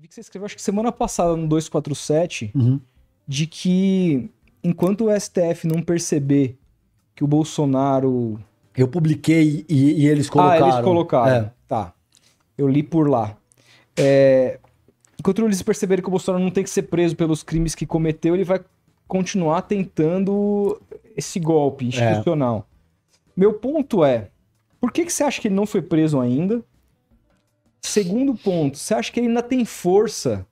Vi que você escreveu, acho que semana passada, no 247, de que enquanto o STF não perceber que o Bolsonaro... Eu publiquei e eles colocaram. Ah, eles colocaram. É. Tá. Eu li por lá. Enquanto eles perceberem que o Bolsonaro não tem que ser preso pelos crimes que cometeu, ele vai continuar tentando esse golpe institucional. Meu ponto é, por que você acha que ele não foi preso ainda? Segundo ponto, você acha que ele ainda tem força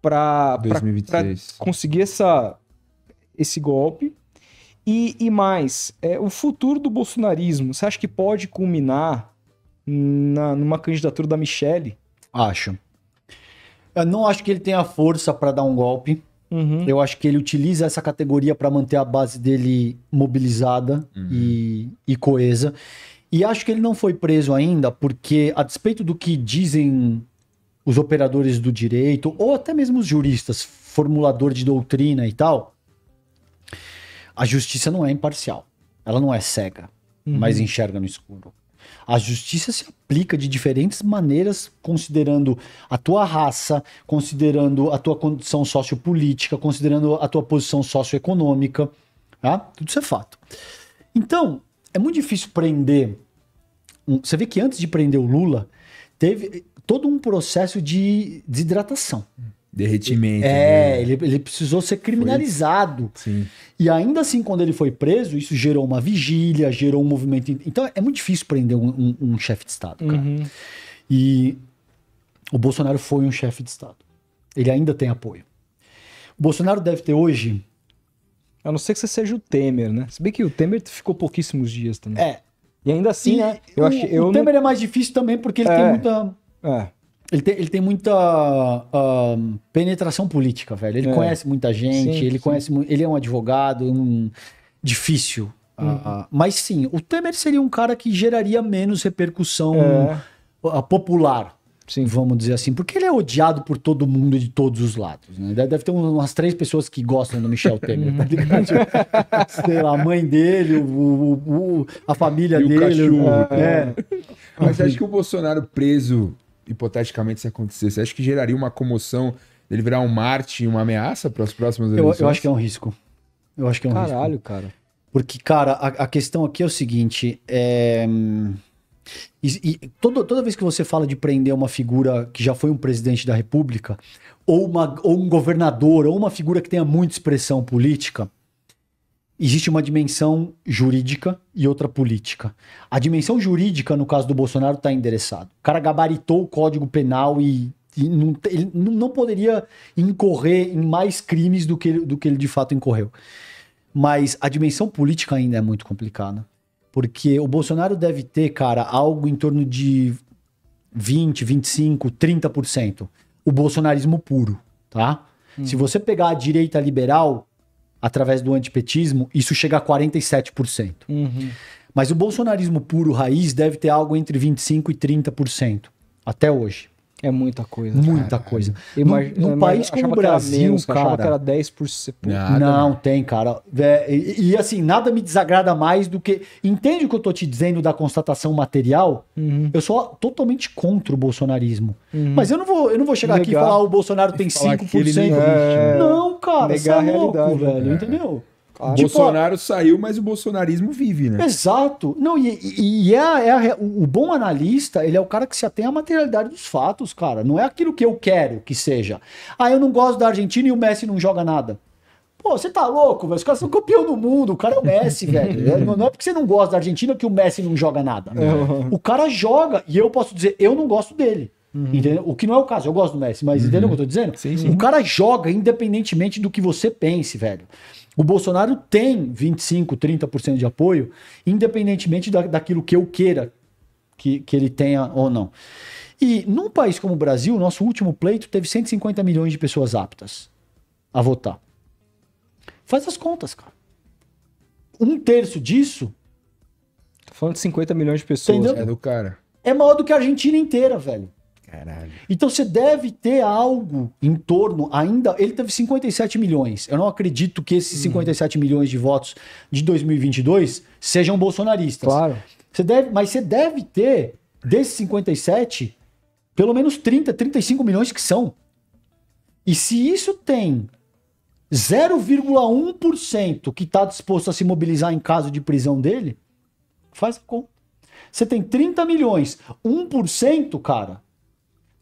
para conseguir esse golpe? E mais, o futuro do bolsonarismo, você acha que pode culminar numa candidatura da Michelle? Acho. Eu não acho que ele tenha força para dar um golpe. Eu acho que ele utiliza essa categoria para manter a base dele mobilizada e coesa. E acho que ele não foi preso ainda porque, a despeito do que dizem os operadores do direito, ou até mesmo os juristas, formulador de doutrina e tal, a justiça não é imparcial. Ela não é cega, mas enxerga no escuro. A justiça se aplica de diferentes maneiras, considerando a tua raça, considerando a tua condição sociopolítica, considerando a tua posição socioeconômica. Tá? Tudo isso é fato. Então, é muito difícil prender. Você vê que antes de prender o Lula, teve todo um processo de desidratação. Derretimento. Ele precisou ser criminalizado. Sim. E ainda assim, quando ele foi preso, isso gerou uma vigília, gerou um movimento. Então é muito difícil prender um chefe de Estado, cara. E o Bolsonaro foi um chefe de Estado. Ele ainda tem apoio. O Bolsonaro deve ter hoje... A não ser que você seja o Temer, né? Se bem que o Temer ficou pouquíssimos dias também. E ainda assim, né? O Temer é mais difícil também porque ele tem muita... Ele tem muita penetração política, velho. Ele conhece muita gente, ele é um advogado, difícil. Mas sim, o Temer seria um cara que geraria menos repercussão popular, vamos dizer assim. Porque ele é odiado por todo mundo de todos os lados. Né? Deve ter umas 3 pessoas que gostam do Michel Temer, tá ligado? Sei lá, a mãe dele, a família e dele. O cachorro. Mas acho que o Bolsonaro preso... hipoteticamente, se acontecesse, acho que geraria uma comoção dele virar um Marte, uma ameaça para as próximas eleições? Eu acho que é um risco. Caralho, cara. Porque, cara, a questão aqui é o seguinte, toda vez que você fala de prender uma figura que já foi um presidente da República, ou um governador, ou uma figura que tenha muita expressão política, existe uma dimensão jurídica e outra política. A dimensão jurídica, no caso do Bolsonaro, está endereçado. O cara gabaritou o Código Penal e ele não poderia incorrer em mais crimes do que ele de fato incorreu. Mas a dimensão política ainda é muito complicada. Porque o Bolsonaro deve ter, cara, algo em torno de 20, 25, 30%. O bolsonarismo puro, tá? Se você pegar a direita liberal... através do antipetismo, isso chega a 47%. Mas o bolsonarismo puro raiz deve ter algo entre 25% e 30%. Até hoje. É muita coisa. Muita coisa. Num país como o Brasil, cara... Eu achava que era 10%. Não, tem, cara. E assim, nada me desagrada mais do que... Entende o que eu tô te dizendo da constatação material? Eu sou totalmente contra o bolsonarismo. Mas eu não vou chegar aqui e falar o Bolsonaro tem 5%. Não, cara, negar você é louco, a realidade, velho. Entendeu? O Bolsonaro saiu, mas o bolsonarismo vive, né? Exato. Não, o bom analista, ele é o cara que se atém à materialidade dos fatos, cara. Não é aquilo que eu quero que seja. Eu não gosto da Argentina e o Messi não joga nada. Pô, você tá louco, velho? Os caras são campeão do mundo. O cara é o Messi, velho. Não é porque você não gosta da Argentina que o Messi não joga nada. O cara joga e eu posso dizer, eu não gosto dele. Entendeu? O que não é o caso, eu gosto do Messi, mas entendeu o que eu tô dizendo? Sim. O cara joga independentemente do que você pense, velho. O Bolsonaro tem 25%, 30% de apoio, independentemente daquilo que eu queira que ele tenha ou não. E num país como o Brasil, nosso último pleito teve 150 milhões de pessoas aptas a votar. Faz as contas, cara. 1/3 disso... Tô falando de 50 milhões de pessoas. Entendeu? É do cara. É maior do que a Argentina inteira, velho. Caralho. Então você deve ter algo em torno ainda... Ele teve 57 milhões. Eu não acredito que esses 57 milhões de votos de 2022 sejam bolsonaristas. Claro. Mas você deve ter, desses 57, Pelo menos 30, 35 milhões que são. E se isso tem 0,1% que está disposto a se mobilizar em caso de prisão dele, faz a conta. Você tem 30 milhões. 1%, cara,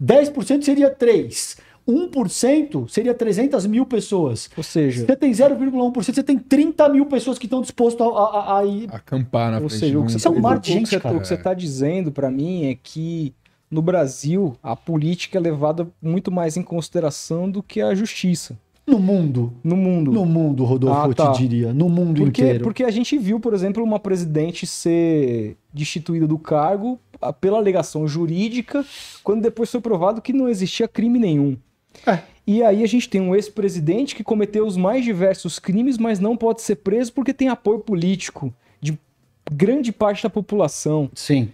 10% seria 3. 1% seria 300 mil pessoas. Ou seja, você tem 0,1%, você tem 30 mil pessoas que estão dispostas a ir... acampar na ou frente. seja, o que Isso é um mar de gente, o que você está dizendo para mim é que no Brasil a política é levada muito mais em consideração do que a justiça. No mundo. No mundo. No mundo, Rodolfo, eu te diria. No mundo inteiro. Porque a gente viu, por exemplo, uma presidente ser destituída do cargo pela alegação jurídica, quando depois foi provado que não existia crime nenhum. E aí a gente tem um ex-presidente que cometeu os mais diversos crimes, mas não pode ser preso porque tem apoio político de grande parte da população. Sim.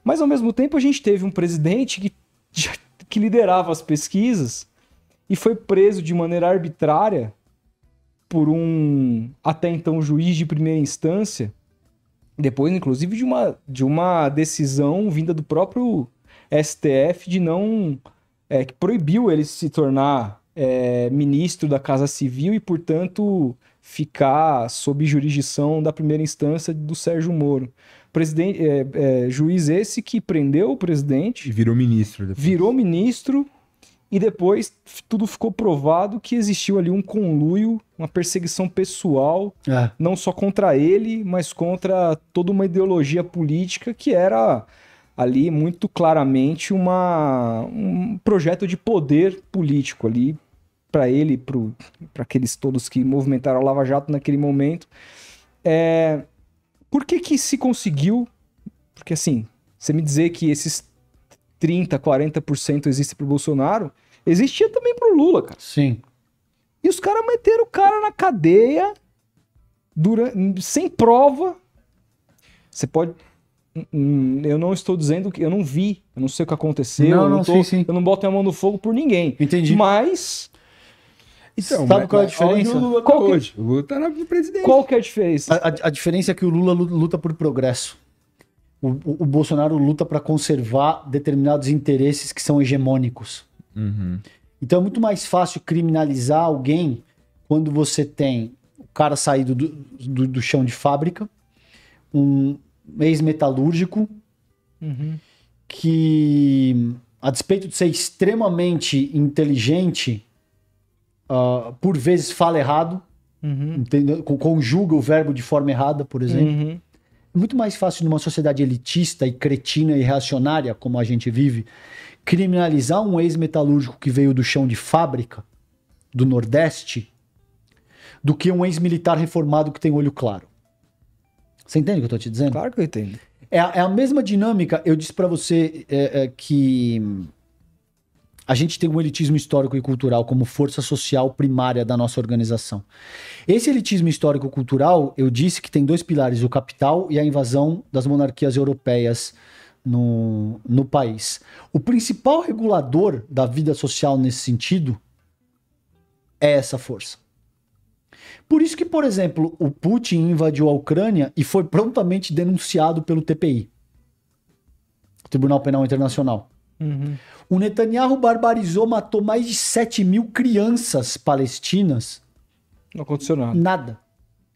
Mas ao mesmo tempo a gente teve um presidente que liderava as pesquisas e foi preso de maneira arbitrária por um até então juiz de primeira instância, depois inclusive de uma decisão vinda do próprio STF de não... que proibiu ele se tornar ministro da Casa Civil e, portanto, ficar sob jurisdição da primeira instância do Sérgio Moro. Juiz esse que prendeu o presidente... E virou ministro. Virou ministro e depois tudo ficou provado que existiu ali um conluio, uma perseguição pessoal, não só contra ele, mas contra toda uma ideologia política que era... ali muito claramente um projeto de poder político ali para ele, para aqueles todos que movimentaram a Lava Jato naquele momento. Por que se conseguiu? Porque assim, você me dizer que esses 30%, 40% existem pro Bolsonaro, existia também pro Lula, cara. Sim. E os caras meteram o cara na cadeia sem prova. Você pode... Eu não estou dizendo que eu não vi, eu não sei o que aconteceu, eu não boto a mão no fogo por ninguém. Entendi. Mas então, sabe qual é a diferença? O Lula hoje. O Lula tá na presidência. Qual que é a diferença? A diferença é que o Lula luta por progresso. O Bolsonaro luta para conservar determinados interesses que são hegemônicos. Uhum. Então é muito mais fácil criminalizar alguém quando você tem o cara saído do chão de fábrica, um ex-metalúrgico, que, a despeito de ser extremamente inteligente, por vezes fala errado, entendeu? Conjuga o verbo de forma errada, por exemplo. É muito mais fácil numa sociedade elitista e cretina e reacionária, como a gente vive, criminalizar um ex-metalúrgico que veio do chão de fábrica, do Nordeste, do que um ex-militar reformado que tem olho claro. Você entende o que eu tô te dizendo? Claro que eu entendo. É a mesma dinâmica. Eu disse pra você que a gente tem um elitismo histórico e cultural como força social primária da nossa organização. Esse elitismo histórico-cultural, eu disse que tem dois pilares, o capital e a invasão das monarquias europeias no país. O principal regulador da vida social nesse sentido é essa força. Por isso que, por exemplo, o Putin invadiu a Ucrânia e foi prontamente denunciado pelo TPI, Tribunal Penal Internacional. O Netanyahu barbarizou, matou mais de 7 mil crianças palestinas. Não aconteceu nada. Nada.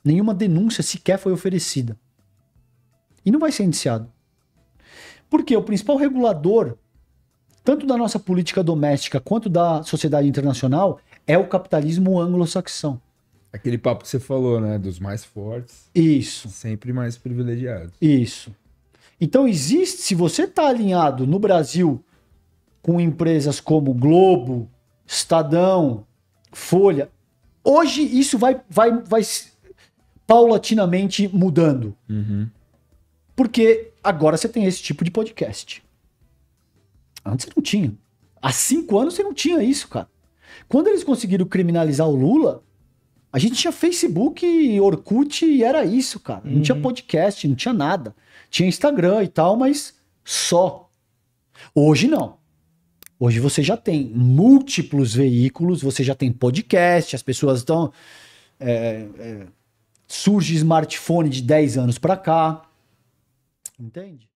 Nenhuma denúncia sequer foi oferecida. E não vai ser indiciado. Porque o principal regulador, tanto da nossa política doméstica quanto da sociedade internacional, é o capitalismo anglo-saxão. Aquele papo que você falou, né? Dos mais fortes. Isso. Sempre mais privilegiados. Isso. Então existe, se você está alinhado no Brasil com empresas como Globo, Estadão, Folha, hoje isso vai paulatinamente mudando. Porque agora você tem esse tipo de podcast. Antes você não tinha. Há 5 anos você não tinha isso, cara. Quando eles conseguiram criminalizar o Lula, a gente tinha Facebook, Orkut e era isso, cara. Não tinha podcast, não tinha nada. Tinha Instagram e tal, mas só. Hoje não. Hoje você já tem múltiplos veículos, você já tem podcast, as pessoas estão... surge smartphone de 10 anos pra cá. Entende?